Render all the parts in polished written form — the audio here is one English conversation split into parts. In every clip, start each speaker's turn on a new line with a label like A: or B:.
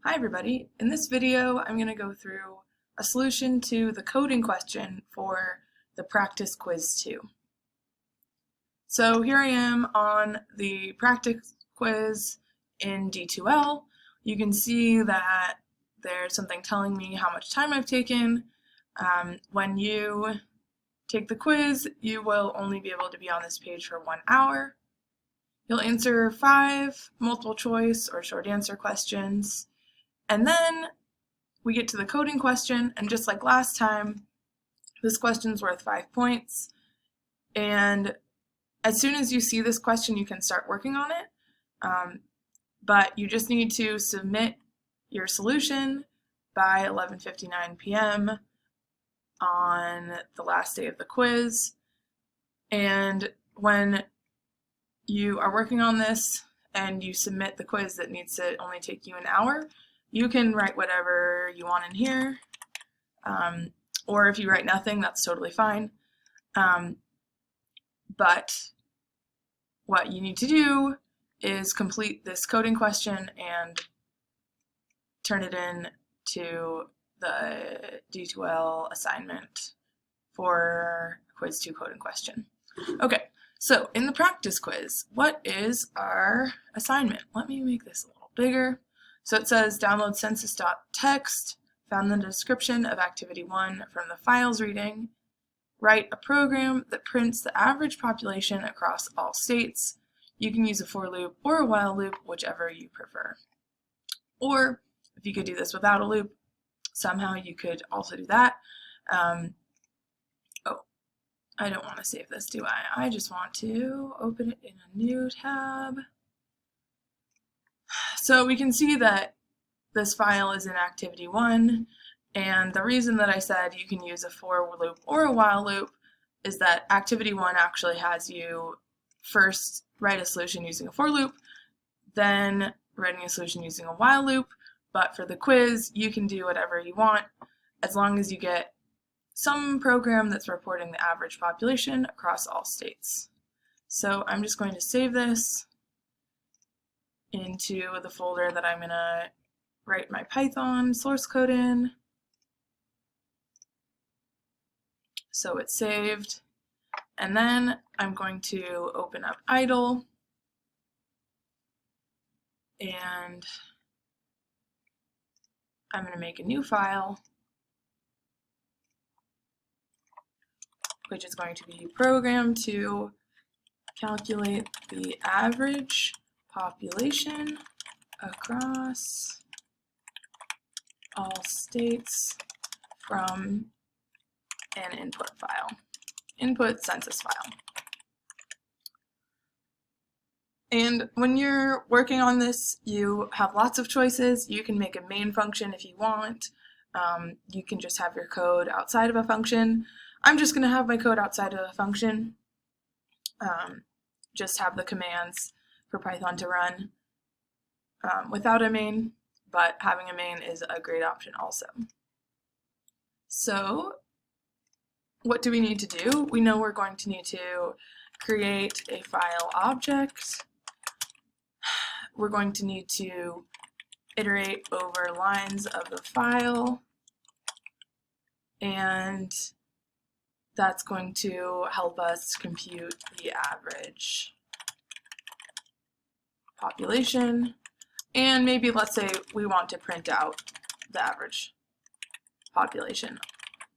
A: Hi everybody, in this video I'm going to go through a solution to the coding question for the practice quiz 2. So here I am on the practice quiz in D2L. You can see that there's something telling me how much time I've taken. When you take the quiz, you will only be able to be on this page for 1 hour. You'll answer 5 multiple choice or short answer questions. And then we get to the coding question, and just like last time, this question's worth 5 points. And as soon as you see this question, you can start working on it. But you just need to submit your solution by 11:59 p.m. on the last day of the quiz. And when you are working on this and you submit the quiz that needs to only take you an hour, you can write whatever you want in here, or if you write nothing, that's totally fine. But what you need to do is complete this coding question and turn it in to the D2L assignment for quiz 2 coding question. Okay, so in the practice quiz, what is our assignment? Let me make this a little bigger. So it says download census.txt, found in the description of activity 1 from the files reading. Write a program that prints the average population across all states. You can use a for loop or a while loop, whichever you prefer. Or if you could do this without a loop, somehow you could also do that. I don't want to save this, do I? I just want to open it in a new tab. So we can see that this file is in activity 1, and the reason that I said you can use a for loop or a while loop is that activity 1 actually has you first write a solution using a for loop, then writing a solution using a while loop, but for the quiz you can do whatever you want as long as you get some program that's reporting the average population across all states. So I'm just going to save this into the folder that I'm going to write my Python source code in. So it's saved. And then I'm going to open up idle and I'm going to make a new file, which is going to be program to calculate the average population across all states from an input file, input census file. And when you're working on this, you have lots of choices. You can make a main function if you want. You can just have your code outside of a function. I'm just going to have my code outside of a function. Just have the commands for Python to run without a main, but having a main is a great option also. So what do we need to do? We know we're going to need to create a file object. We're going to need to iterate over lines of the file, and that's going to help us compute the average population. And maybe let's say we want to print out the average population.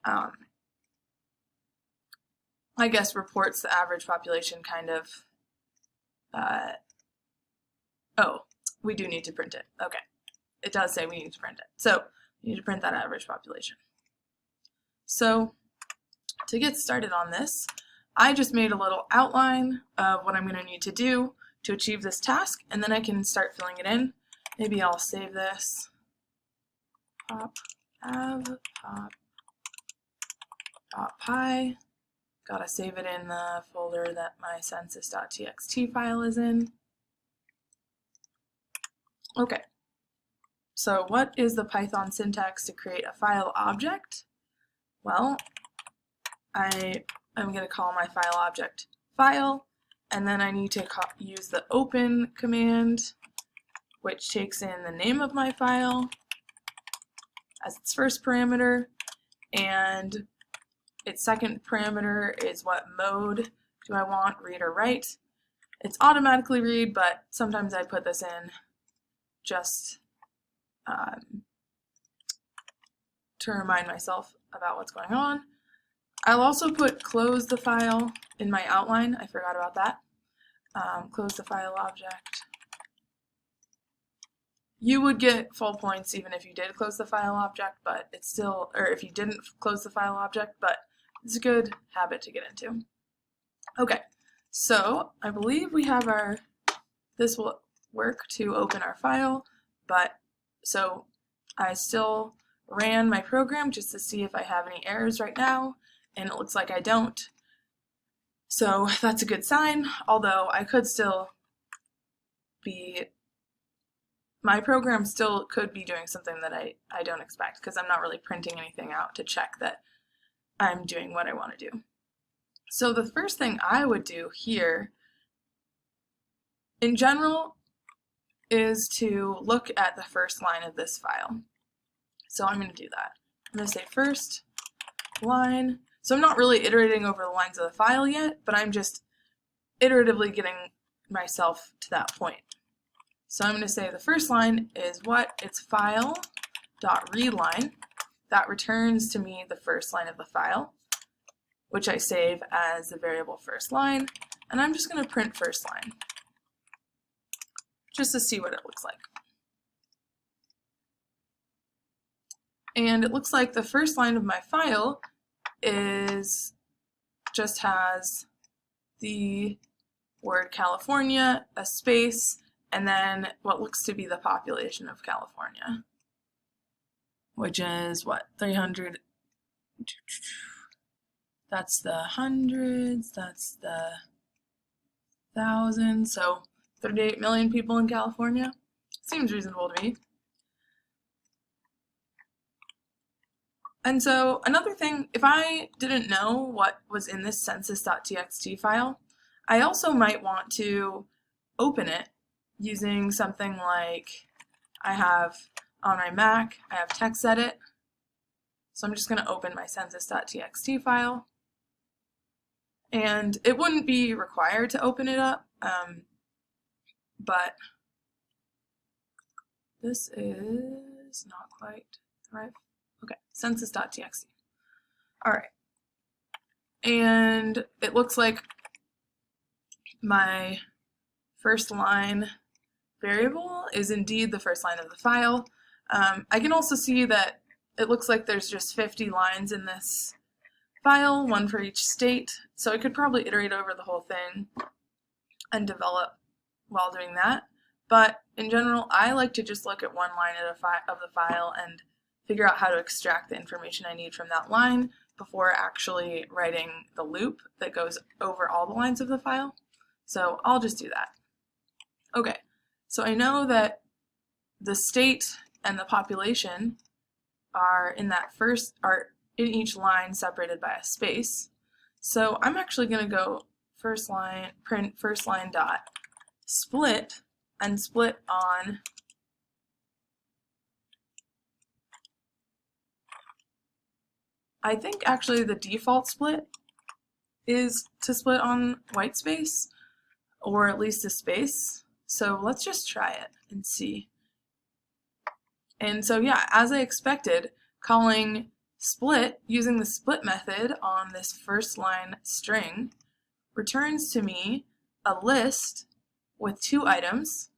A: I guess reports the average population kind of, oh, we do need to print it. Okay, it does say we need to print it. So we need to print that average population. So to get started on this, I just made a little outline of what I'm going to need to do to achieve this task, and then I can start filling it in. Maybe I'll save this. pop.py. Gotta save it in the folder that my census.txt file is in. Okay, so what is the Python syntax to create a file object? Well, I'm going to call my file object file, and then I need to use the open command which takes in the name of my file as its first parameter, and its second parameter is what mode do I want, read or write. It's automatically read, but sometimes I put this in just to remind myself about what's going on. I'll also put close the file in my outline. I forgot about that. Close the file object. You would get full points even if you did close the file object, but it's still, or if you didn't close the file object, but it's a good habit to get into. Okay, so I believe we have this will work to open our file, but so I still ran my program just to see if I have any errors right now, and it looks like I don't. So that's a good sign, although I could still be, my program still could be doing something that I don't expect, because I'm not really printing anything out to check that I'm doing what I want to do. So the first thing I would do here, in general, is to look at the first line of this file. So I'm going to do that. I'm going to say first line. So I'm not really iterating over the lines of the file yet, but I'm just iteratively getting myself to that point. So I'm going to say the first line is what? It's file.readline. That returns to me the first line of the file, which I save as the variable first line, and I'm just going to print first line just to see what it looks like. And it looks like the first line of my file just has the word California, a space, and then what looks to be the population of California, which is what, 300. That's the hundreds, that's the thousands, so 38 million people in California. Seems reasonable to me. And so another thing, if I didn't know what was in this census.txt file, I also might want to open it using something like, I have on my Mac, I have TextEdit. So I'm just going to open my census.txt file. And it wouldn't be required to open it up, but this is not quite right. Okay, census.txt. All right. And it looks like my first line variable is indeed the first line of the file. I can also see that it looks like there's just 50 lines in this file, one for each state, so I could probably iterate over the whole thing and develop while doing that. But in general, I like to just look at one line of the file and figure out how to extract the information I need from that line before actually writing the loop that goes over all the lines of the file. So I'll just do that. Okay, so I know that the state and the population are in each line separated by a space. So I'm actually going to go first line, print first line dot split, and split on I think actually the default split is to split on white space, or at least a space. So let's just try it and see. And so yeah, as I expected, calling split using the split method on this first line string returns to me a list with two items.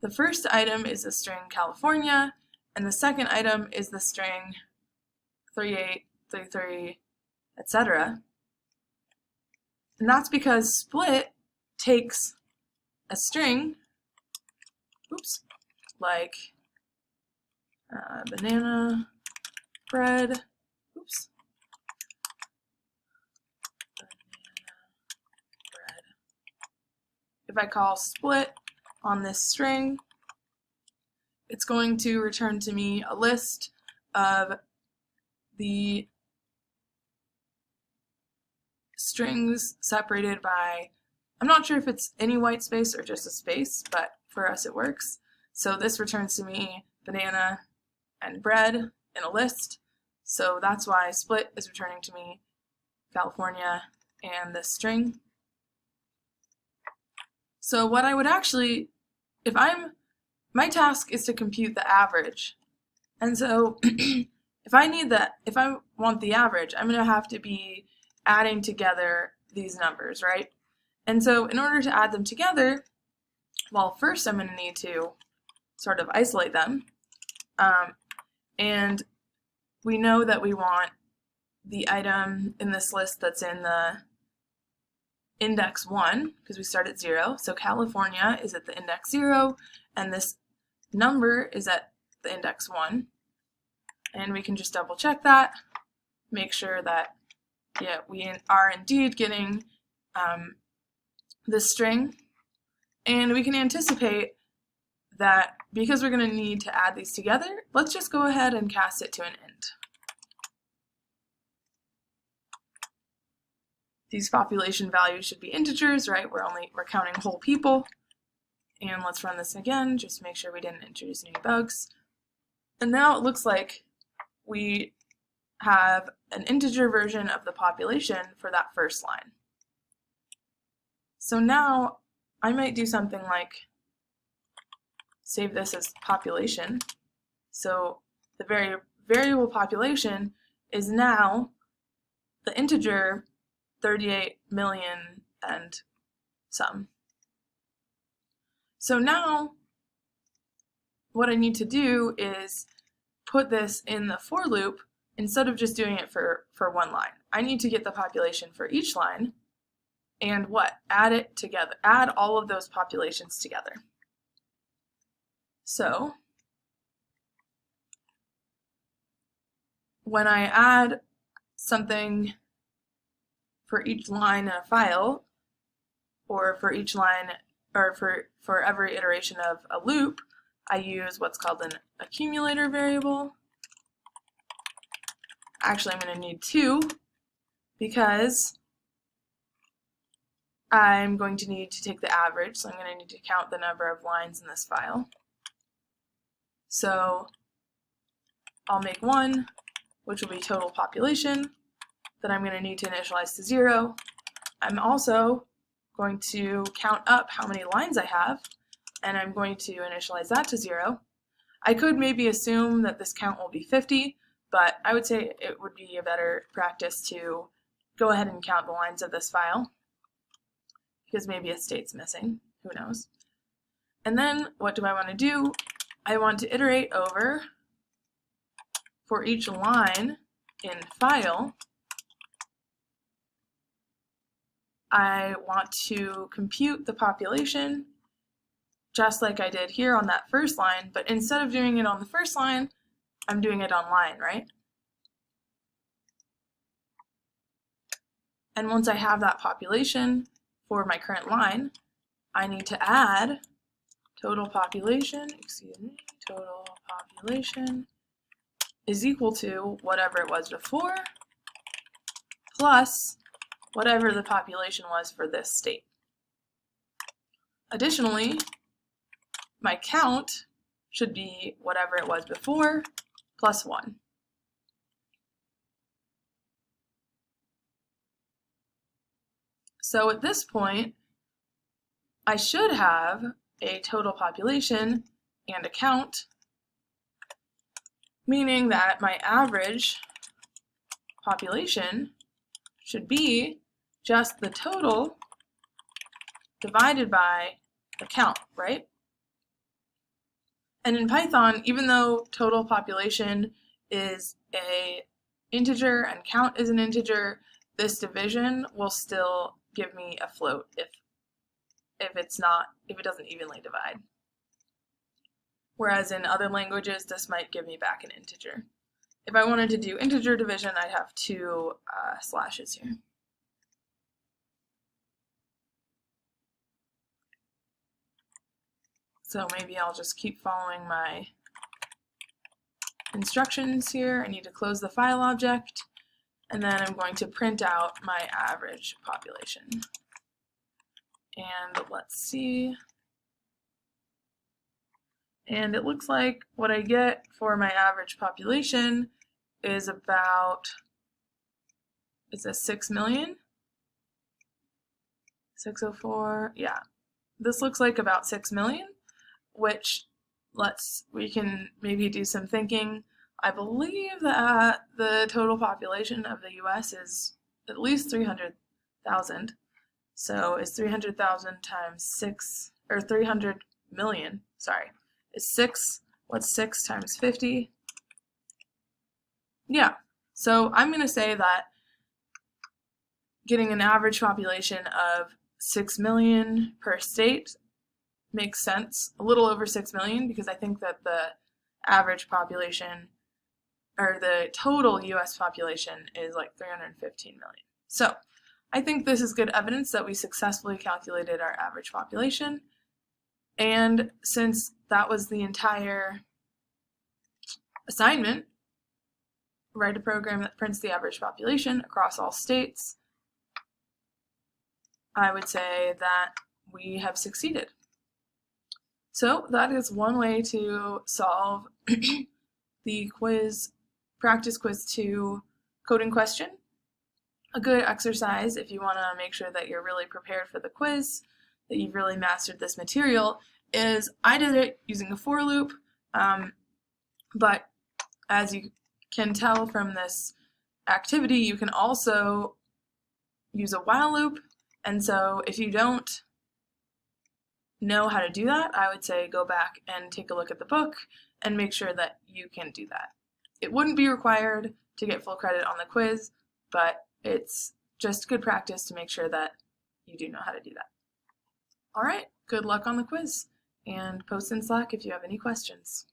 A: The first item is the string California, and the second item is the string 38, 33, etc. And that's because split takes a string, like banana bread, banana bread. If I call split on this string, it's going to return to me a list of the strings separated by, I'm not sure if it's any white space or just a space, but for us it works, So this returns to me banana and bread in a list. So that's why split is returning to me California and this string. So what I would actually, my task is to compute the average. And so if I want the average, I'm going to have to be adding together these numbers, right? And so in order to add them together, well, first I'm going to need to sort of isolate them. And we know that we want the item in this list that's in the index 1, because we start at 0. So California is at the index 0, and this number is at the index 1. And we can just double check that, make sure that, yeah, we are indeed getting this string. And we can anticipate that because we're going to need to add these together, let's just go ahead and cast it to an int. These population values should be integers, right? We're counting whole people. And let's run this again, just to make sure we didn't introduce any bugs. And now it looks like we have an integer version of the population for that first line. So now I might do something like save this as population. So the variable population is now the integer 38 million and some. So now what I need to do is put this in the for loop instead of just doing it for one line. I need to get the population for each line and add it together, add all of those populations together. So when I add something for each line in a file, or for each line, or for every iteration of a loop, I use what's called an accumulator variable. Actually, I'm going to need 2 because I'm going to need to take the average, so I'm going to need to count the number of lines in this file. So I'll make 1, which will be total population, that I'm going to need to initialize to 0. I'm also going to count up how many lines I have, and I'm going to initialize that to 0. I could maybe assume that this count will be 50, but I would say it would be a better practice to go ahead and count the lines of this file, because maybe a state's missing, who knows. And then what do I want to do? I want to iterate over for each line in file. I want to compute the population just like I did here on that first line, but instead of doing it on the first line, I'm doing it on line, right? And once I have that population for my current line, I need to add total population is equal to whatever it was before plus whatever the population was for this state. Additionally, my count should be whatever it was before plus 1. So at this point, I should have a total population and a count, meaning that my average population should be just the total divided by the count, right? And in Python, even though total population is an integer and count is an integer, this division will still give me a float if it doesn't evenly divide. Whereas in other languages, this might give me back an integer. If I wanted to do integer division, I'd have 2 slashes here. So maybe I'll just keep following my instructions here. I need to close the file object, and then I'm going to print out my average population. And let's see. And it looks like what I get for my average population is about, is this 6 million? 604, yeah. This looks like about 6 million, which we can maybe do some thinking. I believe that the total population of the US is at least 300,000. So is 300,000 times 6, or 300 million, sorry, is 6, what's 6 times 50? Yeah, so I'm going to say that getting an average population of 6 million per state makes sense, a little over 6 million, because I think that the average population, or the total US population, is like 315 million. So I think this is good evidence that we successfully calculated our average population. And since that was the entire assignment, write a program that prints the average population across all states, I would say that we have succeeded. So that is one way to solve the practice quiz 2 coding question. A good exercise if you want to make sure that you're really prepared for the quiz, that you've really mastered this material, is I did it using a for loop, but as you can tell from this activity, you can also use a while loop. And so if you don't know how to do that, I would say go back and take a look at the book and make sure that you can do that. It wouldn't be required to get full credit on the quiz, but it's just good practice to make sure that you do know how to do that. All right, good luck on the quiz, and post in Slack if you have any questions.